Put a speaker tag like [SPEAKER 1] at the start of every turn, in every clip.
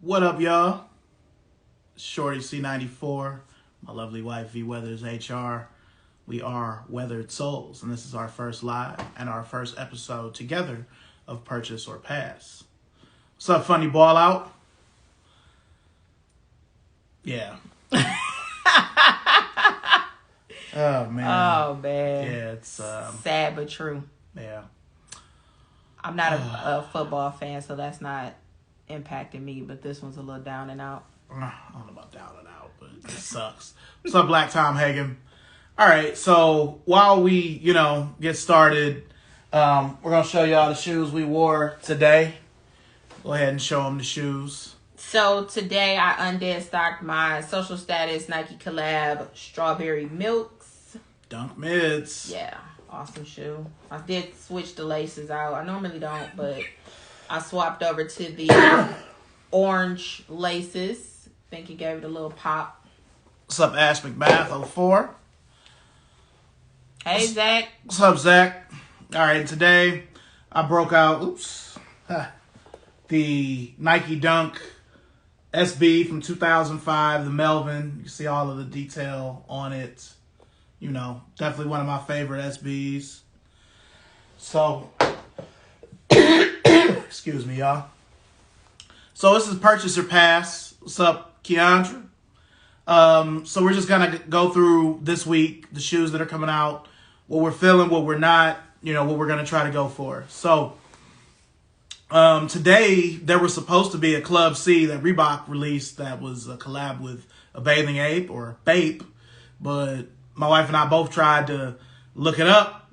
[SPEAKER 1] What up, y'all? Shorty C94, my lovely wife V Weathers HR. We are Weathered Souls, and this is our first live and our first episode together of Purchase or Pass. What's up, funny ball out? Yeah. Oh man.
[SPEAKER 2] Oh man.
[SPEAKER 1] Yeah, it's
[SPEAKER 2] sad but true.
[SPEAKER 1] yeah.
[SPEAKER 2] I'm not a football fan, so that's not impacting me. But this one's a little down and out.
[SPEAKER 1] I don't know about down and out, but it sucks. What's up, Black Tom Hagen? All right, so while we, get started, we're going to show y'all the shoes we wore today. Go ahead and show them the shoes.
[SPEAKER 2] So today I undead stocked my Social Status Nike collab Strawberry Milks.
[SPEAKER 1] Dunk Mids.
[SPEAKER 2] Yeah, awesome shoe. I did switch the laces out. I normally don't, but I swapped over to the orange laces. Think it gave it a little pop.
[SPEAKER 1] What's up, Ash McMath 04?
[SPEAKER 2] Hey, Zach.
[SPEAKER 1] What's up, Zach? All right, today I broke out, the Nike Dunk SB from 2005, the Melvin. You can see all of the detail on it. Definitely one of my favorite SBs. So, excuse me, y'all. So this is Purchase or Pass. What's up, Keandra? So we're just gonna go through this week, the shoes that are coming out, what we're feeling, what we're not, what we're gonna try to go for. So, today there was supposed to be a Club C that Reebok released that was a collab with a Bathing Ape or Bape, but my wife and I both tried to look it up,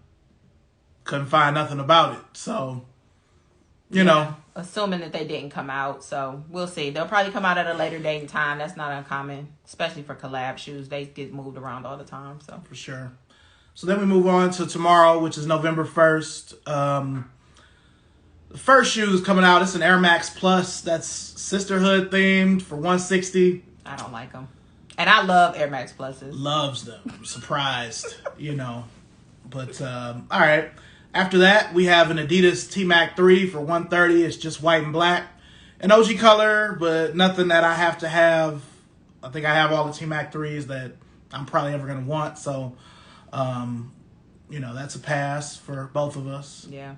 [SPEAKER 1] couldn't find nothing about it. So,
[SPEAKER 2] Assuming that they didn't come out, so we'll see. They'll probably come out at a later date and time. That's not uncommon, especially for collab shoes. They get moved around all the time. So
[SPEAKER 1] for sure. So then we move on to tomorrow, which is November 1st. The first shoe is coming out. It's an Air Max Plus that's sisterhood themed for $160.
[SPEAKER 2] I don't like them, and I love Air Max Pluses.
[SPEAKER 1] Loves them. I'm surprised, But all right. After that, we have an Adidas T-Mac 3 for $130. It's just white and black. An OG color, but nothing that I have to have. I think I have all the T-Mac 3s that I'm probably ever going to want. So, that's a pass for both of us.
[SPEAKER 2] Yeah.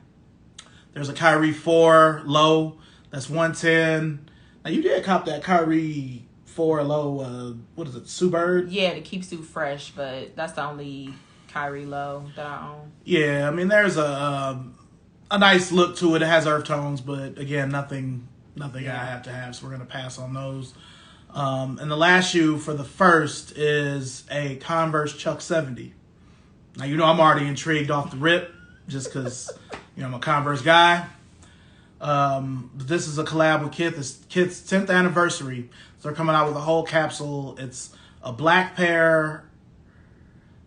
[SPEAKER 1] There's a Kyrie 4 low. That's $110. Now, you did cop that Kyrie 4 low, what is it, Sue Bird?
[SPEAKER 2] Yeah, to keep Sue fresh, but that's the only Kyrie low that I own.
[SPEAKER 1] Yeah, I mean, there's a nice look to it. It has earth tones, but again, nothing I have to have, so we're going to pass on those. And the last shoe for the first is a Converse Chuck 70. Now, I'm already intrigued off the rip, just because, I'm a Converse guy. But this is a collab with Kith. It's Kith's 10th anniversary. So they're coming out with a whole capsule. It's a black pair.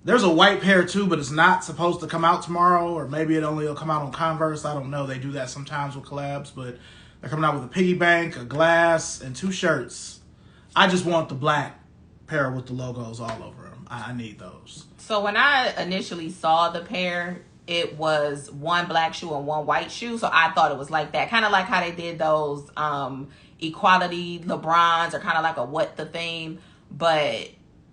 [SPEAKER 1] There's a white pair too, but it's not supposed to come out tomorrow, or maybe it only will come out on Converse. I don't know. They do that sometimes with collabs, but they're coming out with a piggy bank, a glass, and 2 shirts. I just want the black pair with the logos all over them. I need those.
[SPEAKER 2] So when I initially saw the pair, it was one black shoe and one white shoe. So I thought it was like that. Kind of like how they did those Equality LeBrons, or kind of like a What the theme. But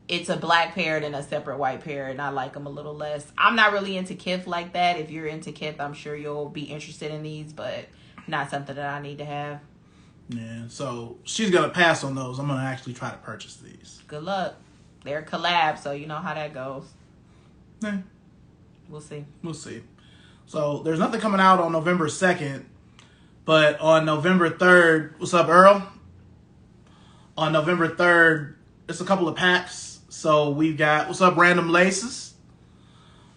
[SPEAKER 2] it's a black pair and a separate white pair, and I like them a little less. I'm not really into Kith like that. If you're into Kith, I'm sure you'll be interested in these, but not something that I need to have.
[SPEAKER 1] Yeah, so she's going to pass on those. I'm going to actually try to purchase these.
[SPEAKER 2] Good luck. They're collab, so you know how that goes.
[SPEAKER 1] Yeah.
[SPEAKER 2] We'll see.
[SPEAKER 1] We'll see. So there's nothing coming out on November 2nd, but on November 3rd, what's up, Earl? On November 3rd, it's a couple of packs. So we've got, what's up, Random Laces?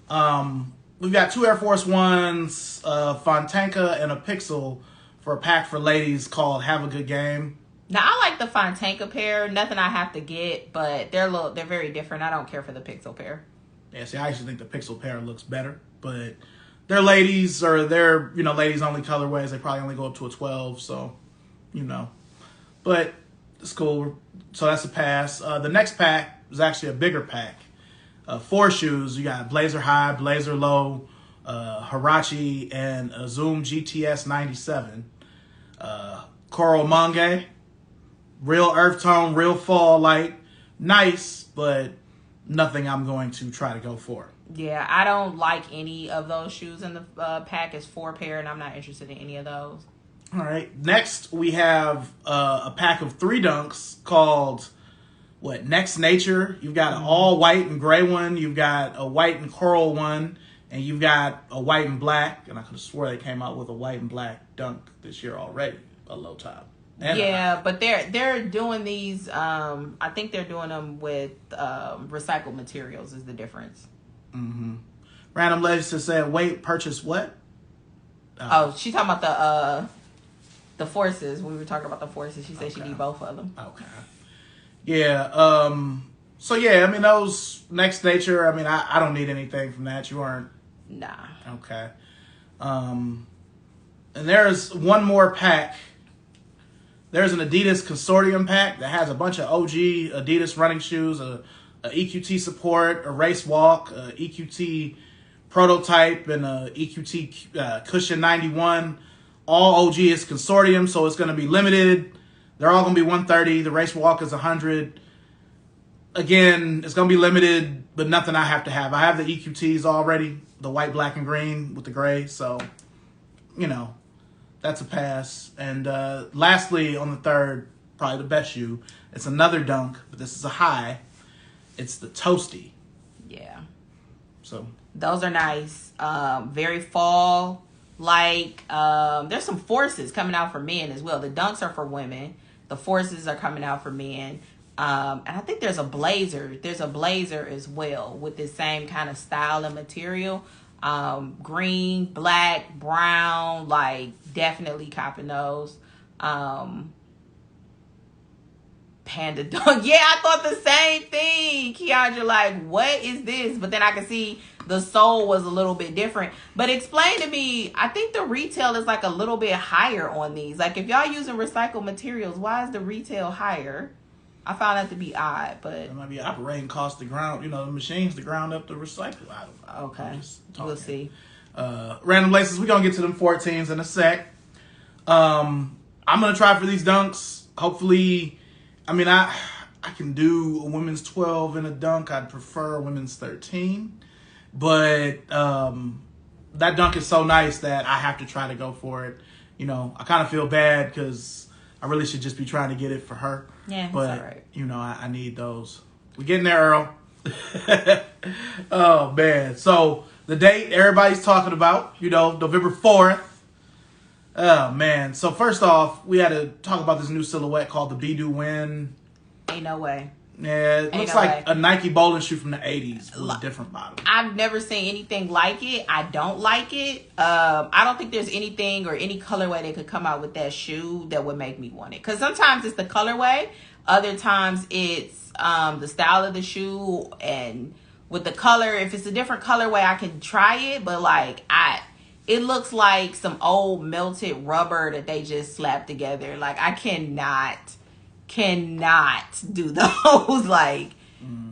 [SPEAKER 1] We've got 2 Air Force Ones, Fontanka, and a Pixel for a pack for ladies called Have a Good Game.
[SPEAKER 2] Now, I like the Fontanka pair. Nothing I have to get, but they're very different. I don't care for the Pixel pair.
[SPEAKER 1] Yeah, see, I actually think the Pixel pair looks better, but they're ladies, or they're, ladies only colorways. They probably only go up to a 12, so, But it's cool. So that's a pass. The next pack is actually a bigger pack. 4 shoes. You got Blazer High, Blazer Low, Hirachi, and a Zoom GTS 97. Coral Mange. real earth tone, real fall light, nice, but nothing I'm going to try to go for.
[SPEAKER 2] Yeah, I don't like any of those shoes in the pack. It's 4 pair, and I'm not interested in any of those.
[SPEAKER 1] All right. Next, we have a pack of 3 dunks called Next Nature. You've got an all white and gray one. You've got a white and coral one, and you've got a white and black. And I could have swore they came out with a white and black dunk this year already, a low top.
[SPEAKER 2] Yeah, but they're doing these. I think they're doing them with recycled materials. Is the difference?
[SPEAKER 1] Mm-hmm. Random Legend said, "Wait, purchase what?"
[SPEAKER 2] She talking about the forces. We were talking about the forces. She said she need both of them.
[SPEAKER 1] Okay. Yeah. So yeah, I mean those Next Nature. I mean I don't need anything from that. You aren't.
[SPEAKER 2] Nah.
[SPEAKER 1] Okay. And there's one more pack. There's an Adidas Consortium pack that has a bunch of OG Adidas running shoes, a EQT support, a race walk, a EQT prototype, and a EQT Cushion 91. All OG is Consortium, so it's going to be limited. They're all going to be 130. The race walk is 100. Again, it's going to be limited, but nothing I have to have. I have the EQTs already, the white, black, and green with the gray, so, that's a pass. And lastly, on the third, probably the best shoe, it's another dunk, but this is a high. It's the Toasty.
[SPEAKER 2] Yeah.
[SPEAKER 1] So
[SPEAKER 2] those are nice. Very fall like. There's some forces coming out for men as well. The dunks are for women. The forces are coming out for men. And I think there's a blazer. There's a blazer as well with the same kind of style and material. Green, black, brown, like definitely copping those. Panda dunk. Yeah, I thought the same thing. Keandra, like, what is this? But then I could see the sole was a little bit different. But explain to me, I think the retail is like a little bit higher on these. Like, if y'all using recycled materials, why is the retail higher? I found that to be odd, but
[SPEAKER 1] it might be operating cost to ground, the machines to ground up the recycle. I don't know.
[SPEAKER 2] Okay, we'll see.
[SPEAKER 1] Random Laces, we're going to get to them 14s in a sec. I'm going to try for these dunks. Hopefully, I can do a women's 12 in a dunk. I'd prefer a women's 13. But that dunk is so nice that I have to try to go for it. I kind of feel bad because I really should just be trying to get it for her.
[SPEAKER 2] Yeah,
[SPEAKER 1] but
[SPEAKER 2] it's all right.
[SPEAKER 1] I need those. We're getting there, Earl. Oh man! So the date everybody's talking about, November 4th. Oh man! So first off, we had to talk about this new silhouette called the Be-Do Win.
[SPEAKER 2] Ain't no way.
[SPEAKER 1] Yeah, it looks like a Nike bowling shoe from the 80s with a different bottom.
[SPEAKER 2] I've never seen anything like it. I don't like it. I don't think there's anything or any colorway that could come out with that shoe that would make me want it. Because sometimes it's the colorway. Other times it's the style of the shoe. And with the color, if it's a different colorway, I can try it. But it looks like some old melted rubber that they just slapped together. Like, I cannot do those. Like,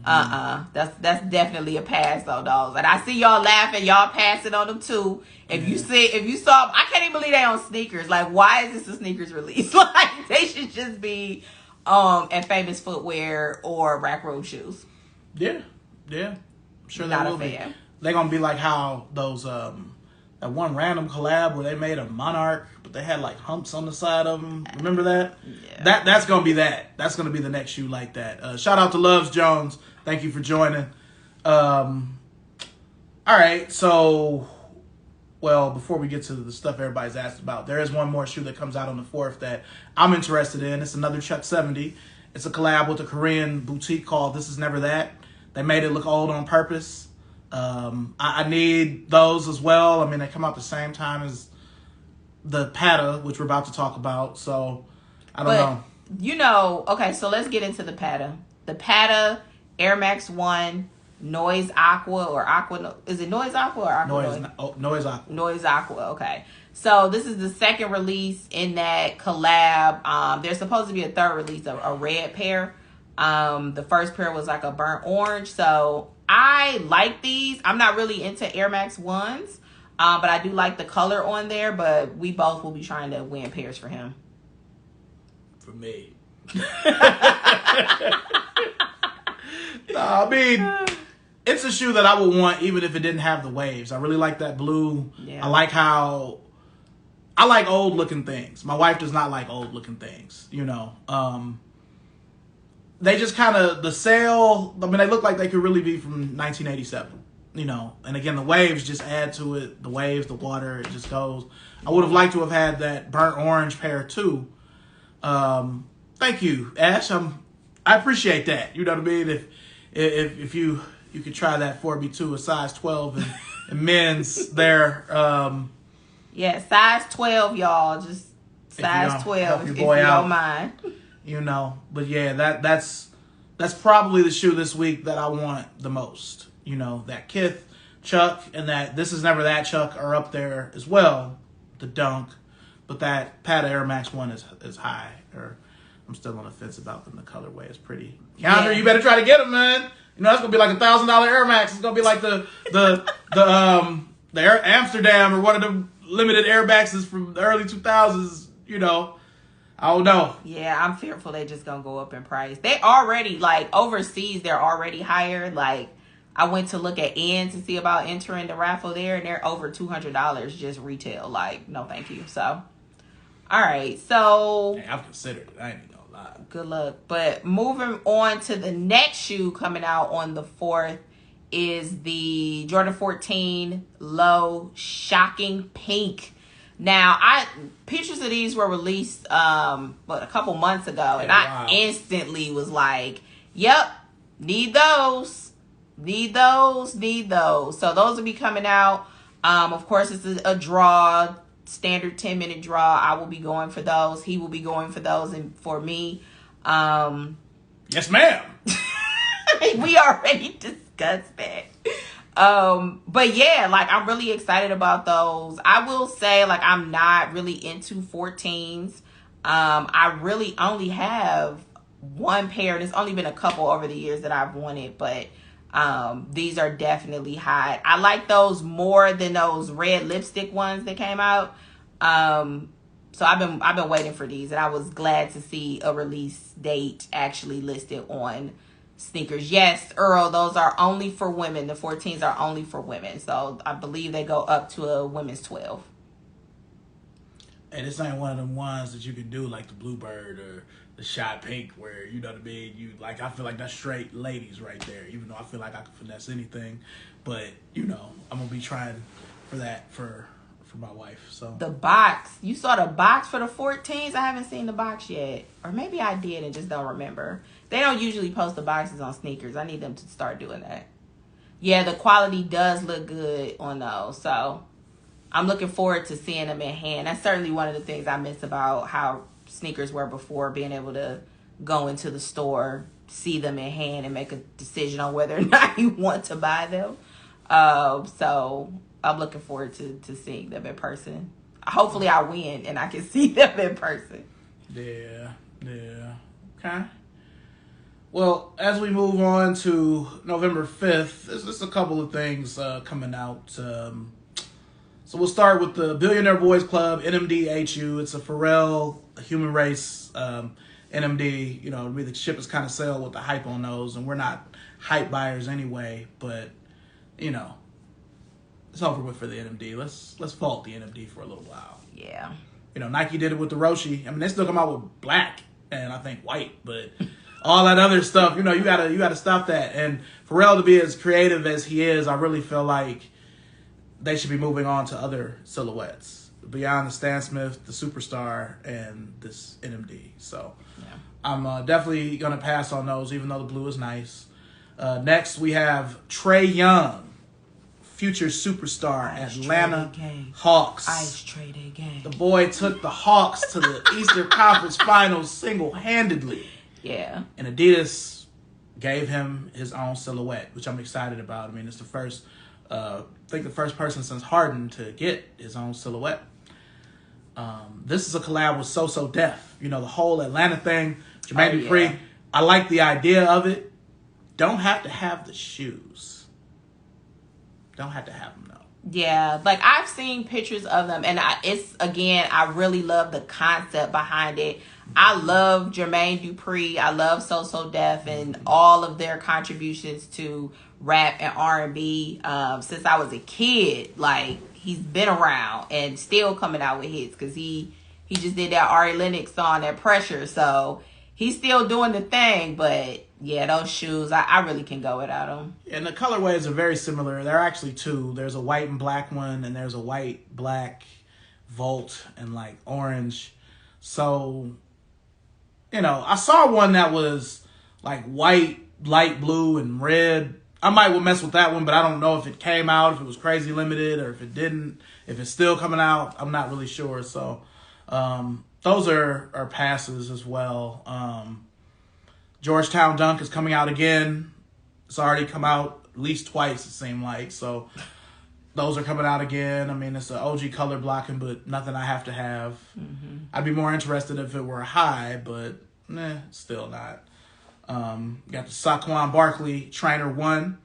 [SPEAKER 2] that's definitely a pass though, dogs. And I see y'all laughing, y'all passing on them too. If you saw, I can't even believe they on sneakers. Like, why is this a sneakers release? Like, they should just be at Famous Footwear or Rack Road Shoes.
[SPEAKER 1] Yeah, I'm sure
[SPEAKER 2] Not
[SPEAKER 1] they will be. They're gonna be like how those that one random collab where they made a Monarch, but they had like humps on the side of them. Remember that? Yeah. That's gonna be that. That's gonna be the next shoe like that. Shout out to Loves Jones. Thank you for joining. All right, so before we get to the stuff everybody's asked about, there is one more shoe that comes out on the 4th that I'm interested in. It's another Chuck 70. It's a collab with a Korean boutique called This Is Never That. They made it look old on purpose. I need those as well. I mean, they come out the same time as the Pata, which we're about to talk about. So I don't know.
[SPEAKER 2] Okay, so let's get into the Pata. The Pata Air Max 1 Noise Aqua or Aqua. Is it Noise Aqua or Aqua
[SPEAKER 1] Noise Aqua.
[SPEAKER 2] Noise Aqua, okay. So this is the second release in that collab. There's supposed to be a third release, a red pair. The first pair was like a burnt orange. So I like these. I'm not really into Air Max 1s, but I do like the color on there. But we both will be trying to win pairs for him.
[SPEAKER 1] For me. No, I mean, it's a shoe that I would want even if it didn't have the waves. I really like that blue.
[SPEAKER 2] Yeah.
[SPEAKER 1] I like old looking things. My wife does not like old looking things, They just kind of, the sale, I mean, they look like they could really be from 1987, And again, the waves just add to it. The waves, the water, it just goes. I would have liked to have had that burnt orange pair too. Thank you, Ash. I appreciate that. You know what I mean? If you could try that for me too, a size 12 and men's there.
[SPEAKER 2] Yeah, size 12, y'all. Just size 12 if you don't mind.
[SPEAKER 1] But yeah, that's probably the shoe this week that I want the most. That Kith, Chuck, and that This Is Never That Chuck are up there as well. The Dunk, but that Pata Air Max 1 is high. Or I'm still on the fence about them. The colorway is pretty. Counter, you better try to get them, man. That's gonna be like $1,000 Air Max. It's gonna be like the Air Amsterdam or one of the limited Air Maxes from the early 2000s. I don't know.
[SPEAKER 2] Yeah, I'm fearful they just gonna go up in price. They already, overseas, they're already higher. I went to look at N to see about entering the raffle there, and they're over $200 just retail. No, thank you. So, all right. So,
[SPEAKER 1] hey, I've considered it. I ain't gonna lie.
[SPEAKER 2] Good luck. But moving on to the next shoe coming out on the 4th is the Jordan 14 Low Shocking Pink. Now, pictures of these were released a couple months ago, and I instantly was like, "Yep, need those." Need those. So those will be coming out. Of course, it's a draw, standard 10-minute draw. I will be going for those. He will be going for those, and for me.
[SPEAKER 1] Yes, ma'am.
[SPEAKER 2] We already discussed that. But yeah, I'm really excited about those. I will say, I'm not really into 14s. I really only have one pair, and it's only been a couple over the years that I've wanted, but these are definitely hot. I like those more than those red lipstick ones that came out. So I've been waiting for these, and I was glad to see a release date actually listed on sneakers. Yes, Earl, those are only for women. The 14s are only for women. So I believe they go up to a women's 12.
[SPEAKER 1] And this ain't one of them ones that you can do like the Bluebird or the Shot Pink, where you know what I mean. I feel like that's straight ladies right there. Even though I feel like I can finesse anything, but I'm gonna be trying for that for my wife. So
[SPEAKER 2] the box, you saw the box for the 14s. I haven't seen the box yet, or maybe I did and just don't remember. They don't usually post the boxes on sneakers. I need them to start doing that. Yeah, the quality does look good on those, so I'm looking forward to seeing them in hand. That's certainly one of the things I miss about how sneakers were before, being able to go into the store, see them in hand, and make a decision on whether or not you want to buy them. So I'm looking forward to seeing them in person. Hopefully I win and I can see them in person.
[SPEAKER 1] Yeah. Okay. Well, as we move on to November 5th, there's just a couple of things coming out. So we'll start with the Billionaire Boys Club, NMDHU. It's a Pharrell Human Race NMD. The ship is kind of sailed with the hype on those, and we're not hype buyers anyway, but, it's over with for the NMD. Let's fault the NMD for a little while.
[SPEAKER 2] Yeah.
[SPEAKER 1] Nike did it with the Roshi. I mean, they still come out with black and I think white, but all that other stuff, you gotta stop that. And Pharrell, to be as creative as he is, I really feel like they should be moving on to other silhouettes beyond the Stan Smith, the Superstar, and this NMD. So yeah. I'm definitely gonna pass on those, even though the blue is nice. Next, we have Trae Young, future superstar, Atlanta Hawks.
[SPEAKER 2] Ice Trae Gang.
[SPEAKER 1] The boy took the Hawks to the Eastern Conference Finals single-handedly.
[SPEAKER 2] Yeah.
[SPEAKER 1] And Adidas gave him his own silhouette, which I'm excited about. I mean, it's the first, I think the first person since Harden to get his own silhouette. This is a collab with So Def. The whole Atlanta thing, Jermaine Dupri. Yeah. I like the idea of it. Don't have to have the shoes. Don't have to have them, though.
[SPEAKER 2] Yeah, I've seen pictures of them, and I really love the concept behind it. I love Jermaine Dupri. I love So So Def and all of their contributions to rap and R&B. Since I was a kid, like he's been around and still coming out with hits because he just did that Ari Lennox song, that Pressure. So he's still doing the thing. But yeah, those shoes, I really can go without them.
[SPEAKER 1] And the colorways are very similar. There are actually two. There's a white and black one, and there's a white, black, Volt, and like orange. So, you know, I saw one that was like white, light blue, and red. I might will mess with that one, but I don't know if it came out, if it was crazy limited, or if it didn't. If it's still coming out, I'm not really sure. So, those are passes as well. Georgetown Dunk is coming out again. It's already come out at least twice, it seemed like. So those are coming out again. I mean, it's an OG color blocking, but nothing I have to have. Mm-hmm. I'd be more interested if it were high, but still not. Got the Saquon Barkley Trainer 1.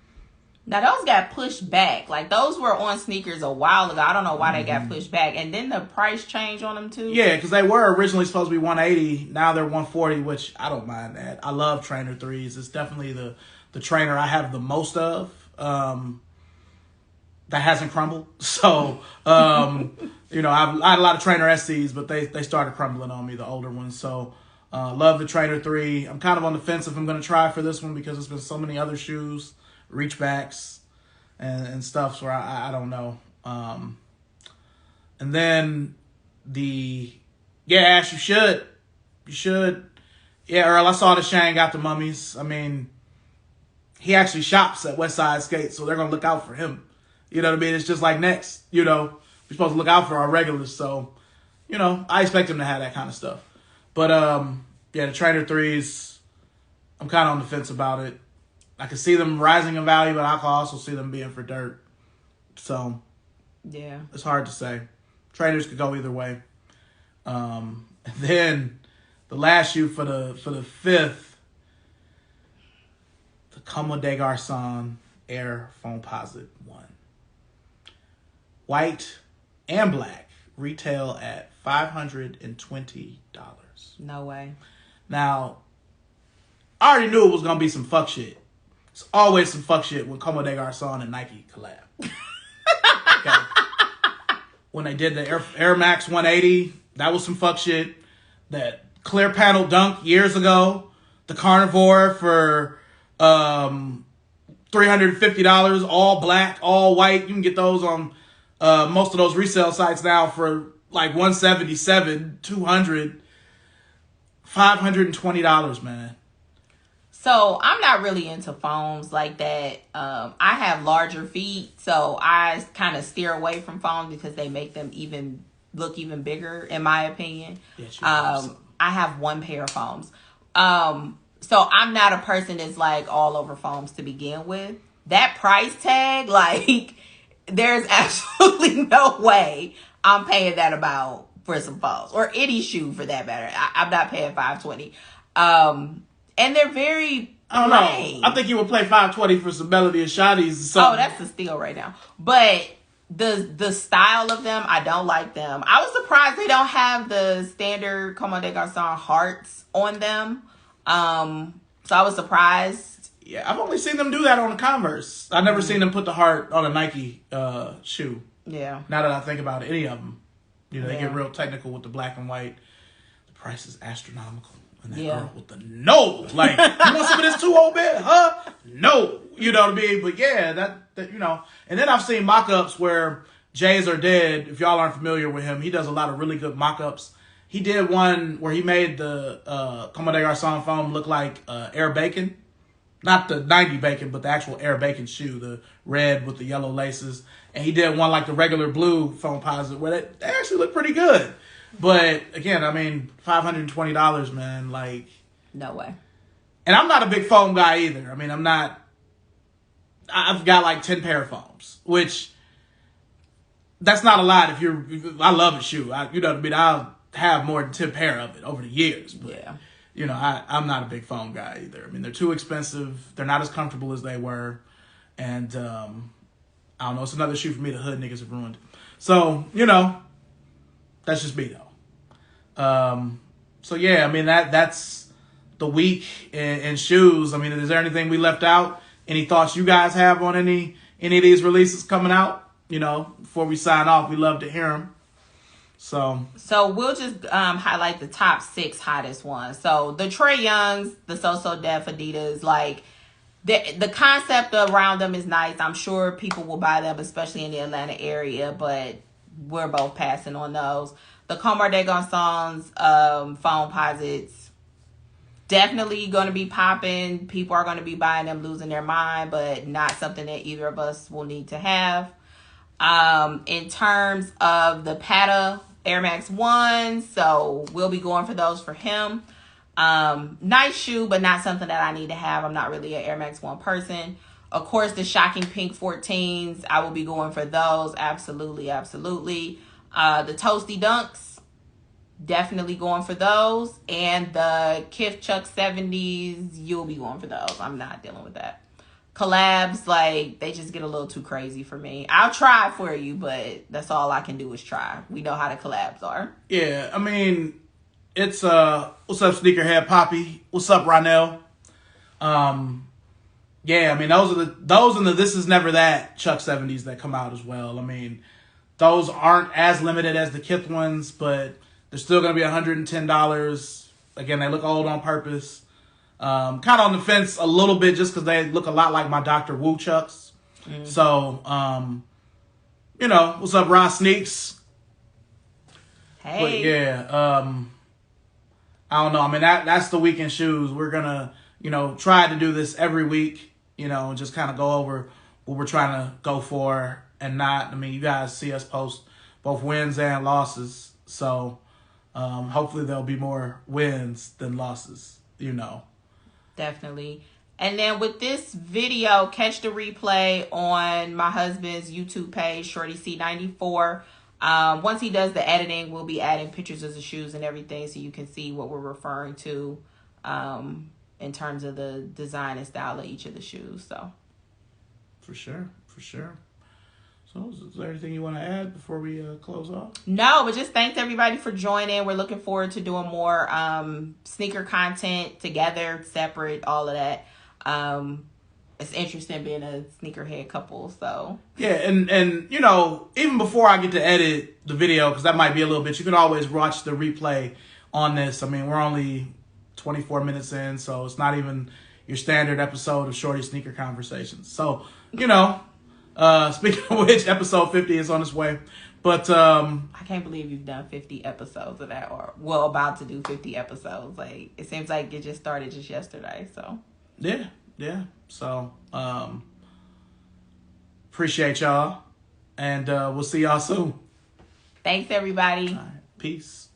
[SPEAKER 2] Now, those got pushed back. Like, those were on sneakers a while ago. I don't know why they got pushed back. And then the price change on them, too.
[SPEAKER 1] Yeah, because they were originally supposed to be $180. Now they're $140, which I don't mind that. I love Trainer 3s. It's definitely the trainer I have the most of that hasn't crumbled. So, you know, I had a lot of Trainer SCs, but they started crumbling on me, the older ones. So, love the Trainer 3. I'm kind of on the fence if I'm going to try for this one because there's been so many other shoes, reach backs and stuff, so I don't know. And then Ash, you should. Yeah, Earl, I saw that Shane got the mummies. I mean, he actually shops at West Side Skate, so they're going to look out for him. You know what I mean? It's just like Next, you know. We're supposed to look out for our regulars, so, you know, I expect him to have that kind of stuff. But, yeah, the Trainer 3s, I'm kind of on the fence about it. I can see them rising in value, but I can also see them being for dirt. So,
[SPEAKER 2] yeah, it's
[SPEAKER 1] hard to say. Trainers could go either way. And then the last shoe for the 5th, the Comme des Garçons Air Foamposite 1. White and black retail at $520.
[SPEAKER 2] No way.
[SPEAKER 1] Now, I already knew it was going to be some fuck shit. It's always some fuck shit when Comme des Garçons and Nike collab. Okay. When they did the Air Max 180, that was some fuck shit. That clear panel dunk years ago, the Carnivore for $350, all black, all white. You can get those on most of those resale sites now for like $177, $200, $520, man.
[SPEAKER 2] So I'm not really into foams like that. I have larger feet, so I kind of steer away from foams because they make them look even bigger, in my opinion. I have one pair of foams. So I'm not a person that's like all over foams to begin with. That price tag, like, there's absolutely no way I'm paying that amount for some foams or any shoe for that matter. I'm not paying $520. And they're very
[SPEAKER 1] I don't know. I think you would play $520 for some Melody and Shotties or something.
[SPEAKER 2] Oh, that's a steal right now. But the style of them, I don't like them. I was surprised they don't have the standard Comme des Garçons hearts on them. So I was surprised.
[SPEAKER 1] Yeah, I've only seen them do that on a Converse. I've never seen them put the heart on a Nike shoe.
[SPEAKER 2] Yeah.
[SPEAKER 1] Now that I think about it, any of them. You know, they get real technical with the black and white. The price is astronomical. And that girl with the no. Like, you want some of this too, old man? Huh? No. You know what I mean? But yeah, that you know. And then I've seen mock-ups where Jays Are Dead. If y'all aren't familiar with him, he does a lot of really good mock-ups. He did one where he made the Comme des Garçons foam look like Air Bacon. Not the 90 Bacon, but the actual Air Bacon shoe, the red with the yellow laces. And he did one like the regular blue Foamposite where they actually look pretty good. But again, I mean, $520, man, like,
[SPEAKER 2] no way.
[SPEAKER 1] And I'm not a big foam guy either. I mean, I've got like 10 pair of foams, which that's not a lot I love a shoe. You know what I mean? I'll have more than 10 pair of it over the years. But, you know, I'm not a big foam guy either. I mean, they're too expensive. They're not as comfortable as they were. And, I don't know. It's another shoe for me the hood niggas have ruined. So, you know, that's just me though. So yeah, I mean that's the week in shoes. I mean, is there anything we left out? Any thoughts you guys have on any of these releases coming out? You know, before we sign off, we love to hear them. So
[SPEAKER 2] we'll just highlight the top 6 hottest ones. So the Trae Youngs, the So Def Adidas, like the concept around them is nice. I'm sure people will buy them, especially in the Atlanta area, but we're both passing on those. The Comme des Garçons foam posits, definitely going to be popping. People are going to be buying them, losing their mind, but not something that either of us will need to have. In terms of the Pata Air Max 1, so we'll be going for those for him. Nice shoe, but not something that I need to have. I'm not really an Air Max 1 person. Of course, the shocking pink 14s, I will be going for those. Absolutely. The Toasty Dunks, definitely going for those. And the Kith Chuck 70s, you'll be going for those. I'm not dealing with that. Collabs, like, they just get a little too crazy for me. I'll try for you, but that's all I can do is try. We know how the collabs are.
[SPEAKER 1] Yeah, I mean, it's what's up, Sneakerhead Poppy? What's up, Ronell? Yeah, I mean, those and the This Is Never That Chuck 70s that come out as well. I mean, those aren't as limited as the Kith ones, but they're still going to be $110. Again, they look old on purpose. Kind of on the fence a little bit just because they look a lot like my Dr. Wu Chucks. Mm. So, you know, what's up, Ross Sneaks?
[SPEAKER 2] Hey.
[SPEAKER 1] But yeah, I don't know. I mean, that's the weekend shoes. We're going to, you know, try to do this every week, you know, and just kind of go over what we're trying to go for and not. I mean, you guys see us post both wins and losses. So hopefully there'll be more wins than losses, you know.
[SPEAKER 2] Definitely. And then with this video, catch the replay on my husband's YouTube page, Shorty C94. Once he does the editing, we'll be adding pictures of the shoes and everything so you can see what we're referring to in terms of the design and style of each of the shoes. So, for sure.
[SPEAKER 1] So is there anything you want to add before we close off?
[SPEAKER 2] No, but just thanks everybody for joining. We're looking forward to doing more sneaker content together, separate, all of that. It's interesting being a sneakerhead couple, so.
[SPEAKER 1] Yeah, and you know, even before I get to edit the video, because that might be a little bit, you can always watch the replay on this. I mean, we're only 24 minutes in, so it's not even your standard episode of Shorty Sneaker Conversations. So, you know, speaking of which, episode 50 is on its way. But
[SPEAKER 2] I can't believe you've done 50 episodes of that, or well, about to do 50 episodes. Like, it seems like it just started just yesterday. So
[SPEAKER 1] yeah. So appreciate y'all, and we'll see y'all soon.
[SPEAKER 2] Thanks, everybody.
[SPEAKER 1] All right. Peace.